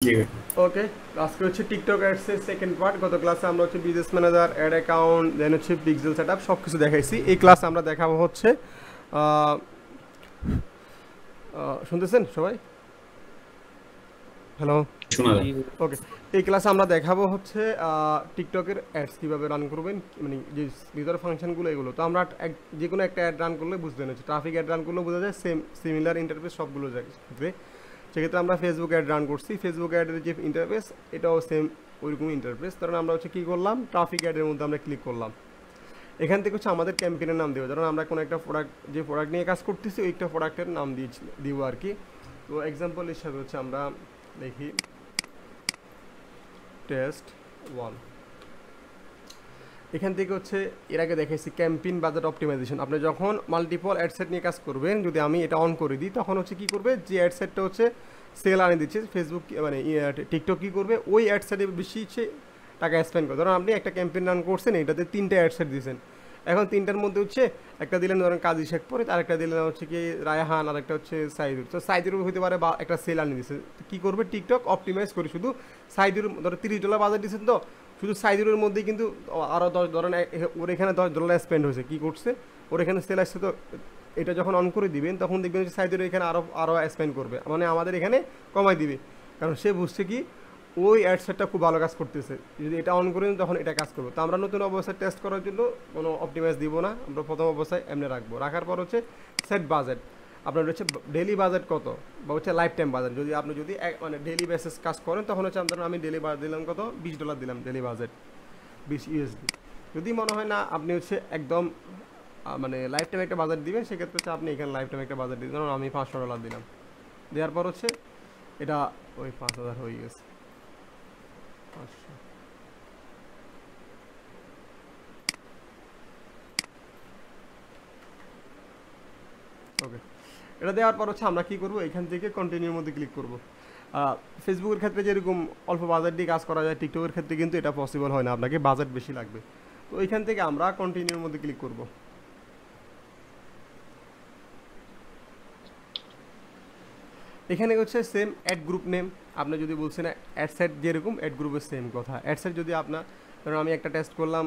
জি ওকে, আজকে হচ্ছে TikTok অ্যাডসের second part. গত ক্লাসে আমরা হচ্ছে বিজনেস ম্যানেজার, অ্যাড অ্যাকাউন্ট, দেন হচ্ছে পিক্সেল সেটআপ সব কিছু দেখাইছি। এই ক্লাসে আমরা দেখাবো হচ্ছে আহ, শুনতেছেন সবাই? হ্যালো। শোনা যায়। জি ওকে, এই ক্লাসে আমরা দেখাবো হচ্ছে টিকটকের অ্যাডস কীভাবে রান করবেন, মানে যে ভিতরে ফাংশনগুলো এগুলো। তো আমরা যে কোনো একটা অ্যাড রান করলে বুঝতে হচ্ছে, ট্রাফিক অ্যাড রান করলে বোঝা যায় সিমিলার ইন্টারফেস সবগুলো ক্ষেত্রে। সেক্ষেত্রে আমরা ফেসবুক অ্যাড রান করছি, ফেসবুক অ্যাডের যে ইন্টারফেস এটাও সেম ওইরকম ইন্টারফেস। কারণ আমরা হচ্ছে কী করলাম, ট্রাফিক অ্যাডের মধ্যে আমরা ক্লিক করলাম। এখান থেকে হচ্ছে আমাদের ক্যাম্পেইনের নাম দেবো, ধরুন আমরা কোনো একটা প্রোডাক্ট, যে প্রোডাক্ট নিয়ে কাজ করতেছি ওইটা প্রোডাক্টের নাম দিব আর কি। তো এক্সাম্পল হিসাবে হচ্ছে আমরা দেখি টেস্ট 1। এখান থেকে হচ্ছে এর আগে দেখেছি ক্যাম্পেইন বাজেট অপটিমাইজেশন। আপনি যখন মাল্টিপল অ্যাডসেট নিয়ে কাজ করবেন, যদি আমি এটা অন করে দিই তখন হচ্ছে কী করবে, যে অ্যাডসেটটা হচ্ছে সেল আনে দিচ্ছে ফেসবুক মানে টিকটক কী করবে, ওই অ্যাডসেটে বেশি হচ্ছে টাকা স্পেন্ড করে। ধরুন আপনি একটা ক্যাম্পেইন রান করছেন, এটাতে 3টে অ্যাডসেট দিয়েছেন। এখন 3টার মধ্যে হচ্ছে একটা দিলেন ধরেন কাজী শেখপুর, আরেকটা দিলেন হচ্ছে কি রায়হান, আরেকটা হচ্ছে সাইদুর। তো সাইদুর হতে পারে বা একটা সেল আনিয়ে দিচ্ছে। কী করবে টিকটক অপটিমাইজ করে শুধু সাইদুর, ধরো $30 বাজার দিচ্ছেন, তো শুধু সাইদুরের মধ্যেই কিন্তু আরও 10 ধরেন ওর এখানে $10 স্পেন্ড হয়েছে, কী করছে ওর এখানে সেল আসছে। তো এটা যখন অন করে দিবেন তখন দেখবেন যে সাইদুর এখানে আরও স্পেন্ড করবে, মানে আমাদের এখানে কমাই দিবে। কারণ সে বুঝছে কি ওই অ্যাডসেটটা খুব ভালো কাজ করতেছে, যদি এটা অন করে তখন এটা কাজ করবো। তো আমরা নতুন অবস্থায় টেস্ট করার জন্য কোনো অপটিমাইজ দিব না, আমরা প্রথম অবস্থায় এমনি রাখবো। রাখার পর হচ্ছে সেট বাজেট, আপনার হচ্ছে ডেলি বাজেট কত বা হচ্ছে লাইফ টাইম বাজেট। যদি আপনি যদি মানে ডেলি বেসিস কাজ করেন তখন হচ্ছে আপনার আমি ডেলি বাজেট দিলাম কত, $20 দিলাম ডেলি বাজেট, $20 USD। যদি মনে হয় না আপনি হচ্ছে একদম মানে লাইফ টাইম একটা বাজেট দিবেন, সেক্ষেত্রে হচ্ছে আপনি এখানে লাইফ টাইম একটা বাজেট দিবেন। ধরুন আমি $500 দিলাম, দেওয়ার পর হচ্ছে এটা ওই 5000 হয়ে গেছে, 500। ওকে, এটা দেওয়ার পর হচ্ছে আমরা কী করবো, এখান থেকে কন্টিনিউর মধ্যে ক্লিক করবো। ফেসবুকের ক্ষেত্রে যেরকম অল্প বাজেট দিয়ে কাজ করা যায়, টিকটকের ক্ষেত্রে কিন্তু এটা পসিবল হয় না, আপনাকে বাজেট বেশি লাগবে। তো এইখান থেকে আমরা কন্টিনিউর মধ্যে ক্লিক করব। এখানে হচ্ছে সেম অ্যাড গ্রুপ নেম, আপনি যদি বলছেন অ্যাড সেট যেরকম অ্যাড গ্রুপের সেম কথা। অ্যাড সেট যদি আপনার, ধরুন আমি একটা টেস্ট করলাম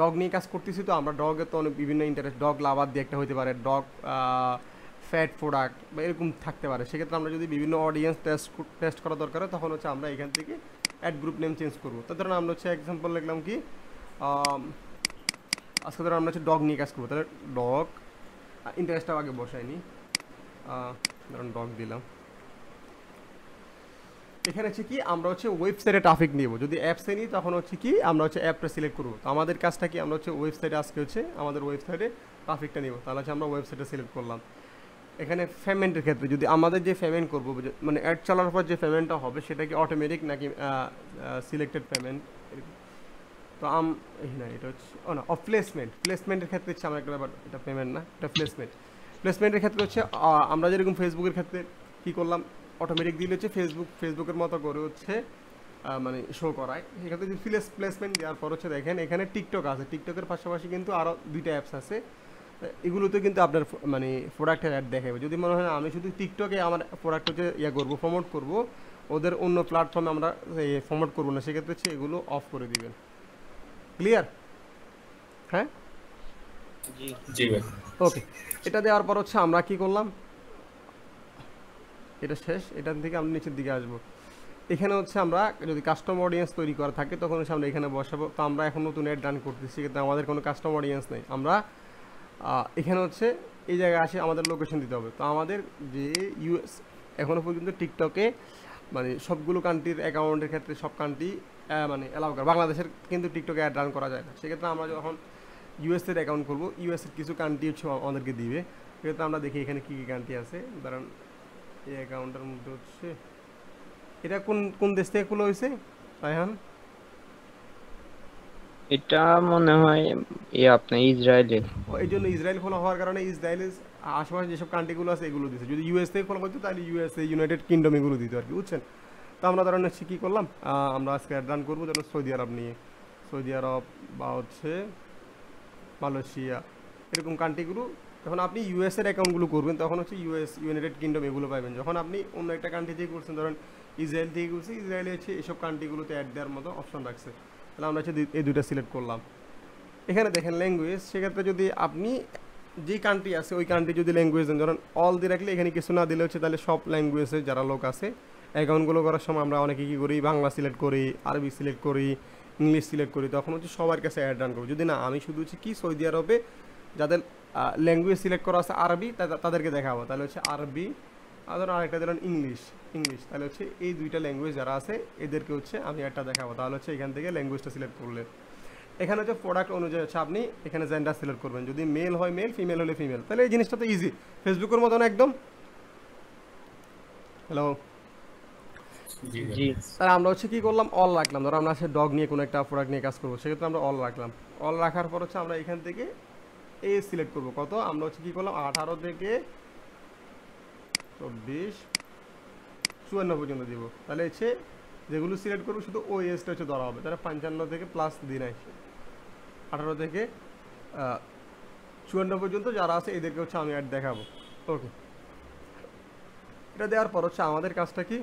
ডগ নিয়ে কাজ করতেছি, তো আমরা ডগের তো অনেক বিভিন্ন ইন্টারেস্ট, ডগ লাভার দিয়ে একটা হতে পারে, ডগ ফ্যাট প্রোডাক্ট বা এরকম থাকতে পারে। সেক্ষেত্রে আমরা যদি বিভিন্ন অডিয়েন্স টেস্ট করা দরকার হয় তখন হচ্ছে আমরা এখান থেকে অ্যাড গ্রুপ নেম চেঞ্জ করবো। তো ধরুন আমরা হচ্ছে এক্সাম্পল লিখলাম কি আজকে ধরুন আমরা হচ্ছে ডগ নিয়ে কাজ করবো, তাহলে ডগ ইন্টারেস্টটাও আগে বসাইনি, ধরুন ডগ দিলাম। এখানে হচ্ছে কি আমরা হচ্ছে ওয়েবসাইটে ট্রাফিক নিব, যদি অ্যাপসে নিই তখন হচ্ছে কি আমরা হচ্ছে অ্যাপটা সিলেক্ট করবো। তো আমাদের কাজটা কি, আমরা হচ্ছে ওয়েবসাইটে আজকে হচ্ছে আমাদের ওয়েবসাইটে ট্রাফিকটা নিব, তাহলে হচ্ছে আমরা ওয়েবসাইটে সিলেক্ট করলাম। এখানে পেমেন্টের ক্ষেত্রে যদি আমাদের যে পেমেন্ট করবো, মানে অ্যাড চালানোর পর যে পেমেন্টটা হবে সেটা কি অটোমেটিক নাকি সিলেক্টেড পেমেন্ট। তো না এটা হচ্ছে না প্লেসমেন্টের ক্ষেত্রে হচ্ছে আমরা একটা ব্যাপার, এটা পেমেন্ট না, এটা প্লেসমেন্টের ক্ষেত্রে হচ্ছে আমরা যেরকম ফেসবুকের ক্ষেত্রে কী করলাম, অটোমেটিক দিলে হচ্ছে ফেসবুকের মতো করে হচ্ছে মানে শো করায়। সেক্ষেত্রে যদি প্লেসমেন্ট দেওয়ার পর হচ্ছে দেখেন এখানে টিকটক আছে, টিকটকের পাশাপাশি কিন্তু আরও 2টা অ্যাপস আছে, এগুলোতে কিন্তু আপনার মানে প্রোডাক্টের অ্যাড দেখাবে। যদি মনে হয় না আমি শুধু টিকটকে আমার প্রোডাক্ট হচ্ছে করবো, প্রমোট করবো, ওদের অন্য প্ল্যাটফর্মে আমরা প্রমোট করবো না, সেক্ষেত্রে হচ্ছে এগুলো অফ করে দিবেন। ক্লিয়ার? হ্যাঁ জি ভাই। ওকে, এটা দেওয়ার পর হচ্ছে আমরা কি করলাম, এটা শেষ, এটার থেকে আমরা নিচের দিকে আসবো। এখানে হচ্ছে আমরা যদি কাস্টম অডিয়েন্স তৈরি করা থাকে তখন হচ্ছে আমরা এখানে বসাবো। তো আমরা এখন নতুন অ্যাড রান করতেছি, কিন্তু আমাদের কোনো কাস্টম অডিয়েন্স নেই। আমরা এখানে হচ্ছে এই জায়গায় আসে আমাদের লোকেশন দিতে হবে। তো আমাদের যে ইউএস এখনও পর্যন্ত টিকটকে মানে সবগুলো কান্ট্রির অ্যাকাউন্টের ক্ষেত্রে সব কান্ট্রি মানে অ্যালাউ করে, বাংলাদেশের কিন্তু টিকটকে অ্যাড রান করা যায় না। সেক্ষেত্রে আমরা যখন ইউএসের অ্যাকাউন্ট করবো, ইউএসের কিছু কান্ট্রি হচ্ছে আমাদেরকে দিবে। সেক্ষেত্রে আমরা দেখি এখানে কী কী কান্ট্রি আছে। ধরেন এই অ্যাকাউন্টের মধ্যে হচ্ছে এটা কোন কোন দেশ থেকে খোলা হয়েছে রায়হান? এটা মনে হয় আপনার ইসরায়েলে। এই জন্য ইসরায়েল খোলা হওয়ার কারণে ইসরায়েলের আশেপাশে যেসব কান্ট্রিগুলো আছে এগুলো দিচ্ছে। যদি ইউএস থেকে খোলা হতো তাহলে ইউএসএ, ইউনাইটেড কিংডম এগুলো দিত আর কি, বুঝছেন? তো আমরা ধরেন হচ্ছে কী করলাম, আমরা আজকে অ্যাড রান করবো যেন সৌদি আরব নিয়ে, সৌদি আরব বা হচ্ছে মালয়েশিয়া এরকম কান্ট্রিগুলো। যখন আপনি ইউএসের অ্যাকাউন্টগুলো করবেন তখন হচ্ছে ইউএস, ইউনাইটেড কিংডম এগুলো পাবেন। যখন আপনি অন্য একটা কান্ট্রি থেকে করছেন, ধরেন ইসরায়েল থেকে বলছি, ইসরায়েলে হচ্ছে এইসব কান্ট্রিগুলোতে অ্যাড দেওয়ার মতো অপশন রাখছে। তাহলে আমরা হচ্ছে এই দুইটা সিলেক্ট করলাম। এখানে দেখেন ল্যাঙ্গুয়েজ, সেক্ষেত্রে যদি আপনি যেই কান্ট্রি আছে ওই কান্ট্রি যদি ল্যাঙ্গুয়েজ দেন, ধরেন অল দিয়ে রাখলে এখানে কিছু না দিলে হচ্ছে তাহলে সব ল্যাঙ্গুয়েজে যারা লোক আছে অ্যাকাউন্টগুলো করার সময় আমরা অনেকে কী করি, বাংলা সিলেক্ট করি, আরবি সিলেক্ট করি, ইংলিশ সিলেক্ট করি, তখন হচ্ছে সবার কাছে অ্যাড রান করবো। যদি না আমি শুধু হচ্ছে কি সৌদি আরবে যাদের ল্যাঙ্গুয়েজ সিলেক্ট করা আছে আরবি তাদেরকে দেখাবো, তাহলে হচ্ছে আরবি, আর ধরুন আরেকটা ধরেন ইংলিশ, তাহলে হচ্ছে এই দুইটা ল্যাঙ্গুয়েজ যারা আছে এদেরকে হচ্ছে আমি একটা দেখাবো। তাহলে হচ্ছে এখান থেকে ল্যাঙ্গুয়েজটা সিলেক্ট করলে এখানে হচ্ছে প্রোডাক্ট অনুযায়ী হচ্ছে আপনি এখানে জেন্ডার সিলেক্ট করবেন, যদি মেল হয় মেল, ফিমেল হলে ফিমেল। তাহলে এই জিনিসটা তো ইজি, ফেসবুকের মতন একদম। হ্যালো, জি তাহলে আমরা হচ্ছে কী করলাম, অল রাখলাম। ধরো আমরা হচ্ছে ডগ নিয়ে কোনো একটা প্রোডাক্ট নিয়ে কাজ করবো, সেক্ষেত্রে আমরা অল রাখলাম। অল রাখার পর হচ্ছে আমরা এখান থেকে এজ সিলেক্ট করবো কত, আমরা হচ্ছে কী করলাম 18 থেকে 24 54 পর্যন্ত দিব। তাহলে হচ্ছে যেগুলো সিলেক্ট করবো শুধু ওই এজটা হচ্ছে ধরা হবে। তাহলে 55 থেকে প্লাস দিন আসে 18 থেকে 54 পর্যন্ত যারা আছে এদেরকে হচ্ছে আমি অ্যাড দেখাবো। ওকে, এটা দেওয়ার পর হচ্ছে আমাদের কাজটা কি,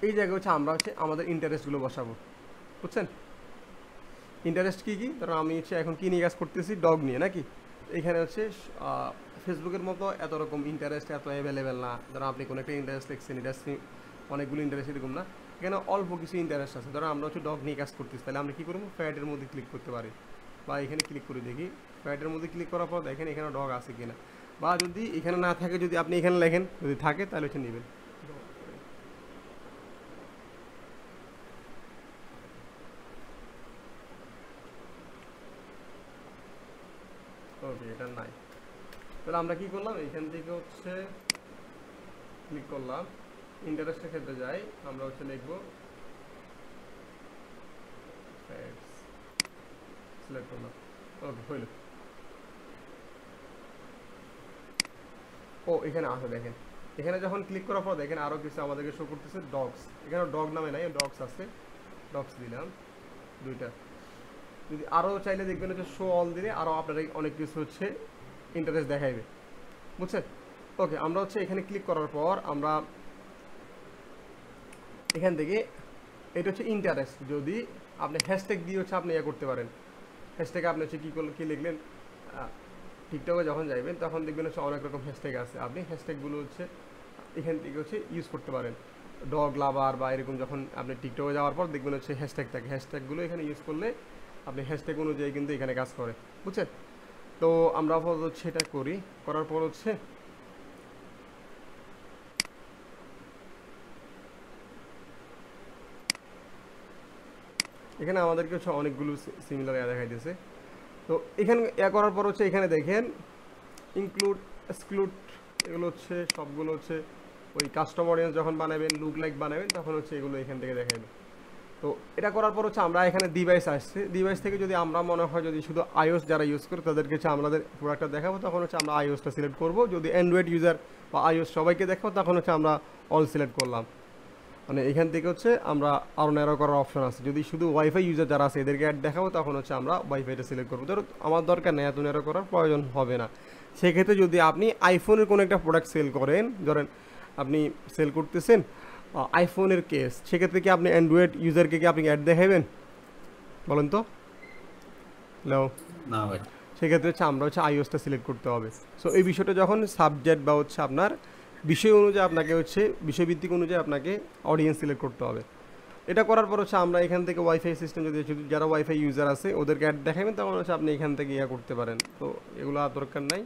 এই জায়গায় হচ্ছে আমরা হচ্ছে আমাদের ইন্টারেস্টগুলো বসাবো, বুঝছেন? ইন্টারেস্ট কী কী, ধরো আমি হচ্ছে এখন কী নিয়ে কাজ করতেছি, ডগ নিয়ে নাকি। এখানে হচ্ছে ফেসবুকের মতো এত রকম ইন্টারেস্ট এত অ্যাভেলেবেল না। ধরো আপনি কোনো একটা ইন্টারেস্ট লিখছেন, এটা অনেকগুলো ইন্টারেস্ট এরকম না, এখানে অল্প কিছু ইন্টারেস্ট আছে। ধরো আমরা হচ্ছে ডগ নিয়ে কাজ করতেছি, তাহলে আমরা কী করবো, ফ্যাটের মধ্যে ক্লিক করতে পারি, বা এখানে ক্লিক করে দেখি। ফ্যাটের মধ্যে ক্লিক করার পর দেখেন এখানে ডগ আছে কিনা, বা যদি এখানে না থাকে, যদি আপনি এখানে লেখেন, যদি থাকে তাহলে হচ্ছে নেবেন। ওকে, এটা নাই। তাহলে আমরা কি করলাম, এখান থেকে হচ্ছে ক্লিক করলাম, ইন্টারেস্টের ক্ষেত্রে যাই, আমরা হচ্ছে লিখবো সিলেক্ট করলাম। ওকে, হইল। ও এখানে আছে দেখেন, এখানে যখন ক্লিক করার পর দেখেন আরও কিছু আমাদেরকে শো করতেছে ডগস। এখানে ডগ নামে নাই, ডগস আছে, ডগস দিলাম দুইটা। যদি আরও চাইলে দেখবেন হচ্ছে শো অল দিলে আরও আপনারা অনেক কিছু হচ্ছে ইন্টারেস্ট দেখাইবে, বুঝছেন? ওকে, আমরা হচ্ছে এখানে ক্লিক করার পর আমরা এখান থেকে এটা হচ্ছে ইন্টারেস্ট, যদি আপনি হ্যাশট্যাগ দিয়ে হচ্ছে আপনি ইয়ে করতে পারেন। হ্যাশট্যাগে আপনি হচ্ছে কী লিখলেন, টিকটকে যখন যাইবেন তখন দেখবেন হচ্ছে অনেক রকম হ্যাশট্যাগ আছে, আপনি হ্যাশট্যাগুলো হচ্ছে এখান থেকে হচ্ছে ইউজ করতে পারেন। ডগ লাভার বা এরকম যখন আপনি টিকটকে যাওয়ার পর দেখবেন হচ্ছে হ্যাশট্যাগ থাকে, হ্যাশট্যাগুলো এখানে ইউজ করলে আপনি হ্যাশট্যাগ অনুযায়ী কিন্তু এখানে কাজ করে, বুঝছেন? তো আমরা হচ্ছে এটা করি, করার পর হচ্ছে এখানে আমাদেরকে হচ্ছে অনেকগুলো সিমিলার দেখাইতেছে। তো এখানে করার পর হচ্ছে এখানে দেখেন ইনক্লুড, এক্সক্লুড, এগুলো হচ্ছে সবগুলো হচ্ছে ওই কাস্টম অডিয়েন্স যখন বানাবেন, লুক লাইক বানাবেন, তখন হচ্ছে এগুলো এখান থেকে দেখাবে। তো এটা করার পর হচ্ছে আমরা এখানে ডিভাইস আসছে, ডিভাইস থেকে যদি আমরা মনে হয় যদি শুধু আইওএস যারা ইউজ করে তাদেরকে হচ্ছে আমাদের প্রোডাক্টটা দেখাবো, তখন হচ্ছে আমরা আইওএসটা সিলেক্ট করবো। যদি অ্যান্ড্রয়েড ইউজার বা আইওএস সবাইকে দেখাবো, তখন হচ্ছে আমরা অল সিলেক্ট করলাম। মানে এখান থেকে হচ্ছে আমরা আরও ন্যারো করার অপশন আছে। যদি শুধু ওয়াইফাই ইউজার যারা আছে এদেরকে অ্যাড দেখাবো, তখন হচ্ছে আমরা ওয়াইফাইটা সিলেক্ট করবো। ধরো আমার দরকার নেই, এত ন্যারো করার প্রয়োজন হবে না। সেক্ষেত্রে যদি আপনি আইফোনের কোনো একটা প্রোডাক্ট সেল করেন, ধরেন আপনি সেল করতেছেন আইফোনের কেস, সেক্ষেত্রে কি আপনি অ্যান্ড্রয়েড ইউজারকে কি আপনি অ্যাড দেখাবেন বলেন তো? হ্যালো, না ভাই, সেক্ষেত্রে হচ্ছে আমরা হচ্ছে আইওএসটা সিলেক্ট করতে হবে। সো এই বিষয়টা যখন সাবজেক্ট বা হচ্ছে আপনার বিষয় অনুযায়ী আপনাকে হচ্ছে বিষয়ভিত্তিক অনুযায়ী আপনাকে অডিয়েন্স সিলেক্ট করতে হবে। এটা করার পর হচ্ছে আমরা এখান থেকে ওয়াইফাই সিস্টেম যদি যারা ওয়াইফাই ইউজার আছে ওদেরকে অ্যাড দেখাবেন, তখন হচ্ছে আপনি এখান থেকে ইয়া করতে পারেন। তো এগুলো আর দরকার নাই,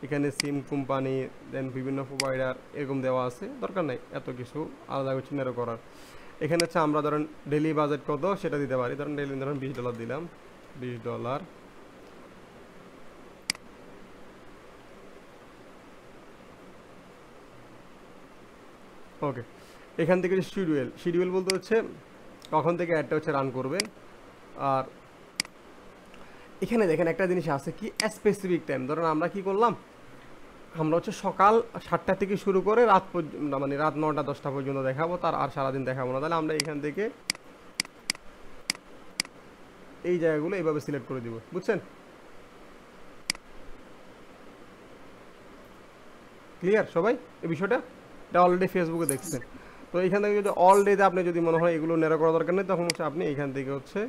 এখানে সিম কোম্পানি দেন বিভিন্ন প্রোভাইডার এরকম দেওয়া আছে, দরকার নাই এত কিছু আলাদা কিছু নেরো করার। এখানে হচ্ছে আমরা ধরেন ডেলি বাজেট কত সেটা দিতে পারি, ধরেন ডেলি ধরেন $20 দিলাম, $20। ওকে, এখান থেকে শিডিউল বলতে হচ্ছে কখন থেকে অ্যাডটা হচ্ছে রান করবেন। আর এখানে দেখেন একটা জিনিস আছে কি, স্পেসিফিক টাইম। ধরেন আমরা কি করলাম, আমরা হচ্ছে সকাল 7টা থেকে শুরু করে রাত পর্যন্ত, মানে রাত 9টা-10টা পর্যন্ত দেখাবো, তার আর সারাদিন দেখাবো না। তাহলে আমরা এখান থেকে এই জায়গাগুলো এইভাবে সিলেক্ট করে দিব, বুঝছেন? ক্লিয়ার সবাই এই বিষয়টা? এটা অলরেডি ফেসবুকে দেখছেন। তো এখান থেকে যদি অল ডেতে আপনি যদি মনে হয় এগুলো ন্যারো করা দরকার নেই, তখন হচ্ছে আপনি এখান থেকে হচ্ছে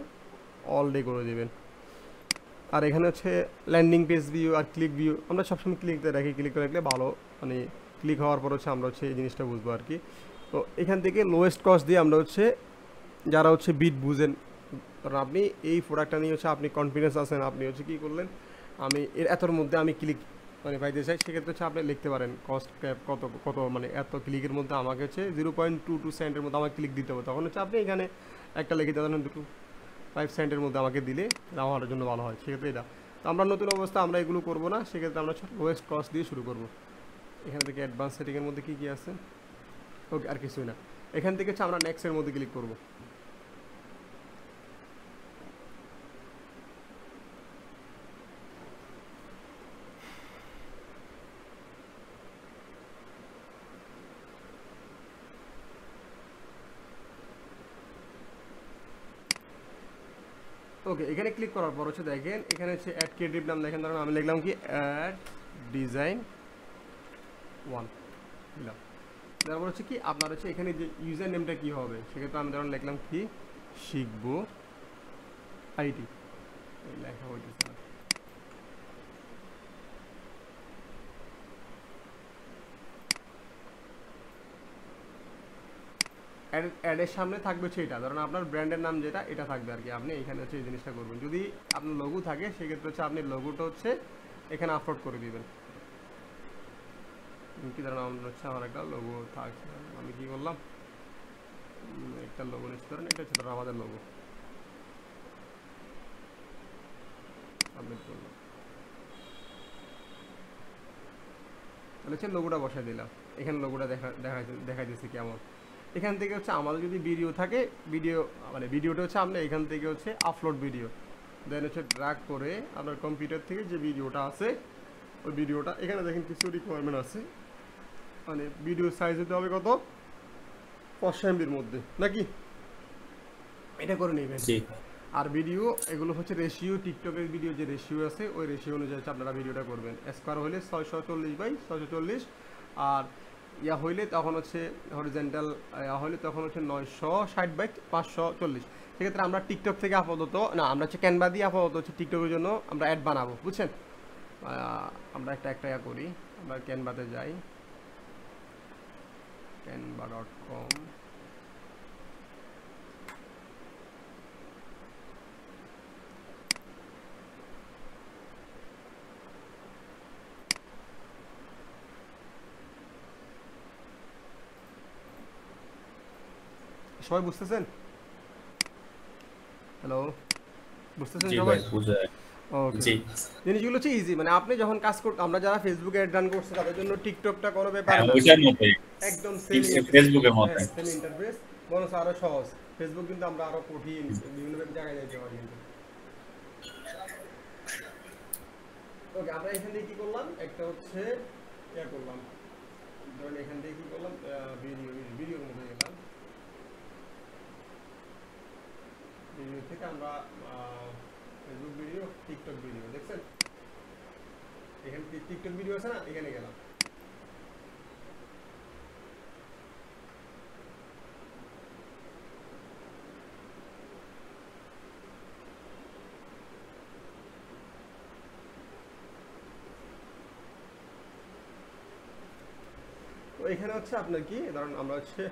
অল ডে করে দেবেন। আর এখানে হচ্ছে ল্যান্ডিং পেজ ভিউ আর ক্লিক ভিউ, আমরা সবসময় ক্লিকতে রাখি, ক্লিক করে রাখলে ভালো, মানে ক্লিক হওয়ার পর হচ্ছে আমরা হচ্ছে এই জিনিসটা বুঝবো আর কি। তো এখান থেকে লোয়েস্ট কস্ট দিয়ে আমরা হচ্ছে যারা হচ্ছে বিট বুঝেন, কারণ আপনি এই প্রোডাক্টটা নিয়ে হচ্ছে আপনি কনফিডেন্স আছেন, আপনি হচ্ছে কী করলেন, আমি এর এতর মধ্যে আমি ক্লিক মানে পাইতে চাই, সেক্ষেত্রে হচ্ছে আপনি লিখতে পারেন কস্ট ক্যাপ কত কত, মানে এত ক্লিকের মধ্যে আমাকে হচ্ছে 0.22 সেন্টের মধ্যে আমাকে ক্লিক দিতে হবে, তখন হচ্ছে আপনি এখানে একটা লিখে দেবেন 2.5 সেন্টের মধ্যে আমাকে দিলে আমার জন্য ভালো হয়, সেক্ষেত্রে এটা। তো আমরা নতুন অবস্থা আমরা এগুলো করবো না, সেক্ষেত্রে আমরা লোয়েস্ট কস্ট দিয়ে শুরু করবো। এখান থেকে অ্যাডভান্স সেটিংয়ের মধ্যে কী কী আছে, ওকে আর কিছুই না। এখান থেকে হচ্ছে আমরা নেক্সটের মধ্যে ক্লিক করবো। ওকে, এখানে ক্লিক করার পর হচ্ছে দেখেন এখানে হচ্ছে অ্যাড ক্রিয়েটিভ নাম, দেখেন ধরুন আমি লিখলাম কি অ্যাড ডিজাইন 1 দিলাম। তারপর হচ্ছে কি আপনার হচ্ছে এখানে যে ইউজার নেমটা কী হবে, সেক্ষেত্রে আমি ধরুন লিখলাম কি শিখবো আইটি, লেখা হইতেছে না। অ্যাডের সামনে থাকবে হচ্ছে এটা, ধরুন আপনার ব্র্যান্ডের নাম যেটা এটা থাকবে আর কি, আপনি এখানে হচ্ছে এই জিনিসটা করবেন। যদি আপনার লোগো থাকে সেক্ষেত্রে হচ্ছে আপনি লোগোটা হচ্ছে এখানে আপলোড করে দিবেন। কি ধরুন আমার হচ্ছে আমার একটা লোগো থাকছে, আমি কি করলাম একটা লোগো নিচ্ছি, ধরেন এটা হচ্ছে ধরুন আমাদের লোগো, আপডেট করলাম, তাহলে হচ্ছে লোগোটা বসাই দিলাম। এখানে লোগোটা দেখা দিচ্ছে কেমন। এখান থেকে হচ্ছে আমাদের যদি ভিডিও থাকে, ভিডিও মানে ভিডিওটা হচ্ছে আপনি এখান থেকে হচ্ছে আপলোড ভিডিও, দেন হচ্ছে ড্র্যাগ করে আপনার কম্পিউটার থেকে যে ভিডিওটা আছে ওই ভিডিওটা এখানে দেখেন কিছু রিকোয়ারমেন্ট আছে, মানে ভিডিও সাইজ হতে হবে কত 500 MBর মধ্যে নাকি, এটা করে নেবেন। আর ভিডিও এগুলো হচ্ছে রেশিও, টিকটকের ভিডিও যে রেশিও আছে ওই রেশিও অনুযায়ী আপনারা ভিডিওটা করবেন। স্কোয়ার হলে 640/640, আর ইয়া হইলে তখন হচ্ছে হরিজেন্টাল হইলে তখন হচ্ছে 960/540। সেক্ষেত্রে আমরা টিকটক থেকে আপাতত না, আমরা হচ্ছে ক্যানভা দিয়ে আপাতত হচ্ছে টিকটকের জন্য আমরা অ্যাড বানাবো, বুঝছেন। আমরা একটা ইয়া করি, আমরা ক্যানভাতে যাই, canva.com, সবাই বুঝতেছেন? হ্যালো, বুঝতেছেন সবাই? ওকে, জিনিসগুলো হচ্ছে ইজি, মানে আপনি যখন কাজ করতে, আমরা যারা ফেসবুকে অ্যাড রান করছি তাদের জন্য টিকটকটা কোনো ব্যাপার না, একদম সেম ফেসবুকের মতো সেম ইন্টারফেস, বরং আরো সহজ। ফেসবুক কিন্তু আমরা আরো কঠিন বিভিন্ন জায়গায় যাইতে পারি কিন্তু। ওকে, আমরা এখান থেকে কি করলাম, একটা হচ্ছে ইয়া করলাম, ধরেন এখান থেকে কি করলাম ভিডিওর মধ্যে গেলাম, ভিডিও থেকে আমরা ফেসবুক ভিডিও, টিকটক ভিডিও, দেখছেন এখানে টিকটক ভিডিও আছে না, এখানে গেলাম। তো এখানে হচ্ছে আপনার কি ধরুন আমরা হচ্ছে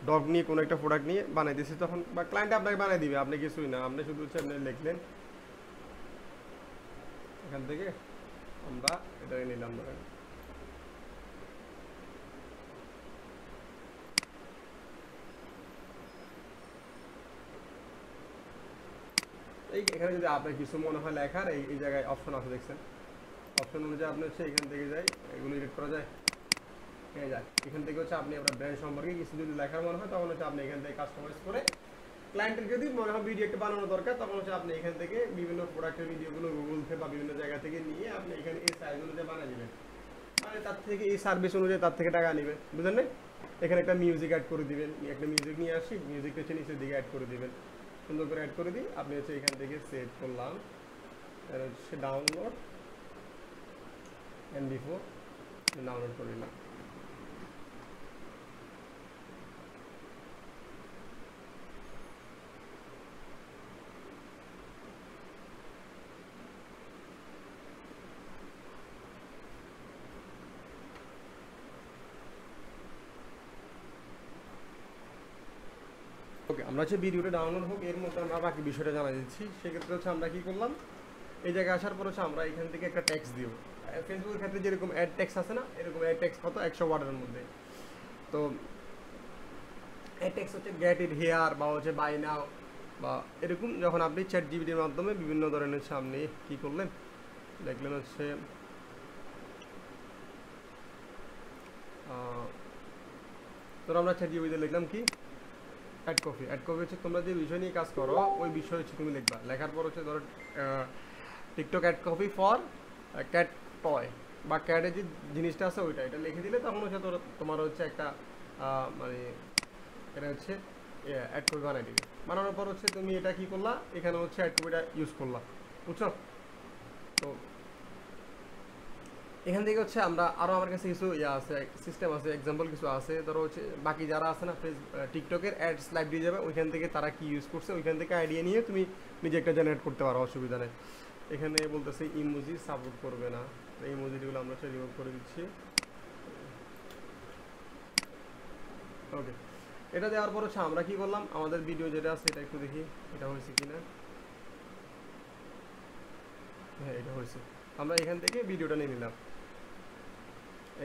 ডগ নিয়ে কোনো একটা প্রোডাক্ট নিয়ে বানাই দিয়েছি, তখন বা ক্লায়েন্ট আপনাকে বানিয়ে দিবে, আপনি কিছুই না, আপনি শুধু হচ্ছে আপনি লিখলেন, এখান থেকে আমরা এটা নিলাম, ধরেন এখানে যদি আপনার কিছু মনে হয় লেখার, এই জায়গায় অপশন আছে দেখছেন, অপশন অনুযায়ী আপনি হচ্ছে এখান থেকে যাই, এগুলো এডিট করা যায়, এখান থেকে হচ্ছে আপনি আপনার ব্র্যান্ড সম্পর্কে কিছু যদি লেখার মনে হয় তখন হচ্ছে আপনি এখান থেকে কাস্টমাইজ করে, ক্লায়েন্টের যদি মনে হয় ভিডিও একটা বানানো দরকার তখন হচ্ছে আপনি এখান থেকে বিভিন্ন প্রোডাক্টের ভিডিওগুলো গুগল থেকে বা বিভিন্ন জায়গা থেকে নিয়ে আপনি এখানে এই সাইজ অনুযায়ী বানিয়ে নেবেন, মানে তার থেকে এই সার্ভিস অনুযায়ী তার থেকে টাকা নেবেন, বুঝলেন না। এখানে একটা মিউজিক অ্যাড করে দিবেন, একটা মিউজিক নিয়ে আসি, মিউজিকটা হচ্ছে নিচের দিকে অ্যাড করে দিবেন, সুন্দর করে অ্যাড করে দিই, আপনি হচ্ছে এখান থেকে সেভ করলাম, হচ্ছে ডাউনলোড MP4 ডাউনলোড করে নিলাম। আমরা হচ্ছে ভিডিওটা ডাউনলোড হোক এর মধ্যে আমরা বাকি বিষয়টা জানা দিচ্ছি। সেক্ষেত্রে হচ্ছে আমরা কী করলাম, এই জায়গায় আসার পর হচ্ছে আমরা এখান থেকে একটা ট্যাক্স দিব। ফেসবুকের ক্ষেত্রে যেরকম অ্যাড ট্যাক্স আছে না, এরকম অ্যাড ট্যাক্স কত 100 ওয়ার্ডের মধ্যে। তো অ্যাড ট্যাক্স হচ্ছে গেট ইট হেয়ার বা হচ্ছে বাই নাও বা এরকম। যখন আপনি চ্যাট জিপিটির মাধ্যমে বিভিন্ন ধরনের হচ্ছে আপনি কী করলেন, দেখলেন হচ্ছে ধরো আমরা চ্যাট জিপিটিতে লিখলাম কি অ্যাড কপি। অ্যাড কপি হচ্ছে তোমরা যে বিষয় নিয়ে কাজ করো ওই বিষয় হচ্ছে তুমি লিখবা। লেখার পর হচ্ছে ধরো TikTok ad copy for cat toy বা ক্যাটের যে জিনিসটা আছে ওইটা, এটা লিখে দিলে তখন হচ্ছে তোমার হচ্ছে একটা মানে এটা হচ্ছে অ্যাড কপি বানাই দিবে। বানানোর পর হচ্ছে তুমি এটা কী করলা, এখানে হচ্ছে অ্যাড কপিটা ইউজ করলা, বুঝছো? তো এখান থেকে হচ্ছে আমরা আরও আমার কাছে কিছু আছে, সিস্টেম আছে, এক্সাম্পল কিছু আছে। ধরো হচ্ছে বাকি যারা আছে না টিকটকের অ্যাডস লাইভ দিয়ে যাবে, ওইখান থেকে তারা কি ইউজ করছে ওইখান থেকে আইডিয়া নিয়ে তুমি নিজে একটা জেনারেট করতে পারো, অসুবিধা নেই। এখানে বলতেছে ইমোজি সাপোর্ট করবে না, এই ইমোজিগুলো আমরা হচ্ছে রিমুভ করে দিচ্ছি। ওকে, এটা দেওয়ার পর হচ্ছে আমরা কি করলাম, আমাদের ভিডিও যেটা আছে এটা একটু দেখি এটা হয়েছে কিনা। হ্যাঁ এটা হয়েছে। আমরা এখান থেকে ভিডিওটা নিয়ে নিলাম,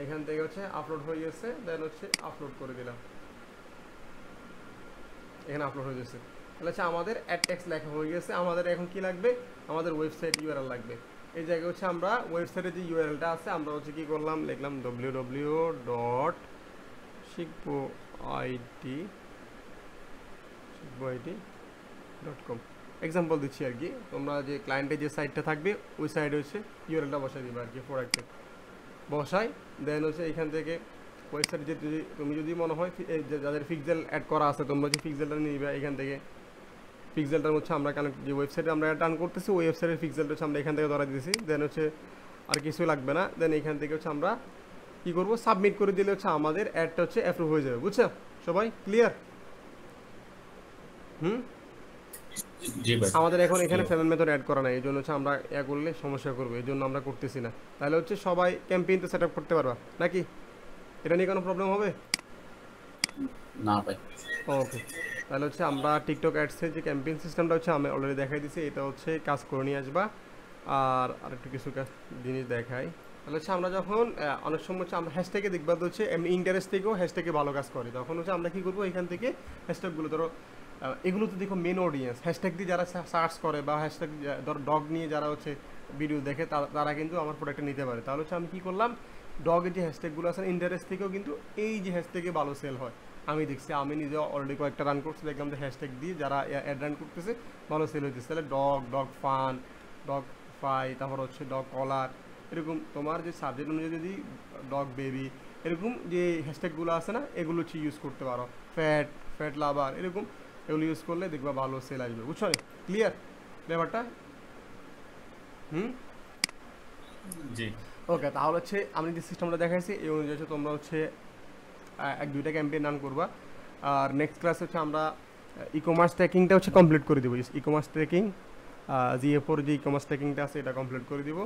এখান থেকে হচ্ছে আপলোড হয়ে গেছে, দেন হচ্ছে আপলোড করে দিলাম, এখানে আপলোড হয়ে গেছে। তাহলে হচ্ছে আমাদের অ্যাড টেক্সট লেখা হয়ে গেছে। আমাদের এখন কি লাগবে, আমাদের ওয়েবসাইট ইউআরএল লাগবে। এই জায়গায় হচ্ছে আমরা ওয়েবসাইটের যে ইউআরএলটা আছে আমরা হচ্ছে কি করলাম, লিখলাম www.shikhbo.it.com। এক্সাম্পল দিচ্ছি আর কি, তোমরা যে ক্লায়েন্টের যে সাইটটা থাকবে ওই সাইডে হচ্ছে ইউআরএলটা বসাই দিবে আর কি, প্রোডাক্টের বসাই। দেন হচ্ছে এখান থেকে ওয়েবসাইটে যে তুমি যদি মনে হয় যাদের পিক্সেল অ্যাড করা আছে তোমরা যে পিক্সেলটা নিবে, এখান থেকে পিক্সেলটার হচ্ছে আমরা কানেক্ট যে ওয়েবসাইটে আমরা টার্ন করতেছি ওই ওয়েবসাইটের পিক্সেলটা হচ্ছে আমরা এখান থেকে ধরা দিতেছি। দেন হচ্ছে আর কিছুই লাগবে না। দেন এখান থেকে হচ্ছে আমরা কী করবো, সাবমিট করে দিলে হচ্ছে আমাদের অ্যাডটা হচ্ছে অ্যাপ্রুভ হয়ে যাবে। বুঝছো সবাই, ক্লিয়ার? আমাদের এখন এখানে পেমেন্ট মেথড অ্যাড করা নাই, এই জন্য হচ্ছে আমরা করলে সমস্যা করবো, এই জন্য আমরা করতেছি না। তাহলে হচ্ছে সবাই ক্যাম্পেইনটা সেট আপ করতে পারবা নাকি? এটা নিয়ে কোনো প্রবলেম হবে না ভাই? ওকে, তাহলে হচ্ছে আমরা টিকটক অ্যাডসের যে ক্যাম্পেইন সিস্টেমটা হচ্ছে আমি অলরেডি দেখাই দিছি, এটা হচ্ছে কাজ করে নিয়ে আসবা। আর আরেকটু কিছু জিনিস দেখাই। তাহলে হচ্ছে আমরা যখন অনেক সময় হচ্ছে আমরা হ্যাশট্যাগে দেখবা তো হচ্ছে এমনি ইন্টারেস্ট থেকেও হ্যাশট্যাগে ভালো কাজ করে, তখন হচ্ছে আমরা কী করবো, এখান থেকে হ্যাশট্যাগুলো ধরো এগুলো তো দেখো মেন অডিয়েন্স, হ্যাশট্যাগ দিয়ে যারা সার্চ করে বা হ্যাশট্যাগ ধরো ডগ নিয়ে যারা হচ্ছে ভিডিও দেখে তারা কিন্তু আমার প্রোডাক্টটা নিতে পারে। তাহলে হচ্ছে আমি কী করলাম, ডগের যে হ্যাশট্যাগুলো আছে ইন্টারেস্ট থেকেও কিন্তু এই যে হ্যাশট্যাগে ভালো সেল হয় আমি দেখছি, আমি নিজে অলরেডি কয়েকটা রান করছি, দেখলাম যে হ্যাশট্যাগ দিয়ে যারা অ্যাড রান করতেছে ভালো সেল হইতেছে। তাহলে ডগ ফান, ডগ ফাই, তারপর হচ্ছে ডগ কলার, এরকম তোমার যে সাবজেক্ট অনুযায়ী যদি ডগ বেবি এরকম যে হ্যাশট্যাগুলো আছে না এগুলো হচ্ছে ইউজ করতে পারো। ফ্যাট লাভার এরকম এগুলো ইউজ করলে দেখবা ভালো সেল আসবে। বুঝছো, ক্লিয়ার ব্যাপারটা? জি ওকে, তাহলে হচ্ছে আমি যে সিস্টেমটা দেখাইছি এই অনুযায়ী হচ্ছে তোমরা হচ্ছে 1-2টা ক্যাম্পেইন রান করবা। আর নেক্সট ক্লাস হচ্ছে আমরা ই কমার্স ট্র্যাকিংটা হচ্ছে কমপ্লিট করে দেবো। ই কমার্স ট্র্যাকিং GA4 যে ই কমার্স ট্র্যাকিংটা আছে এটা কমপ্লিট করে দিব।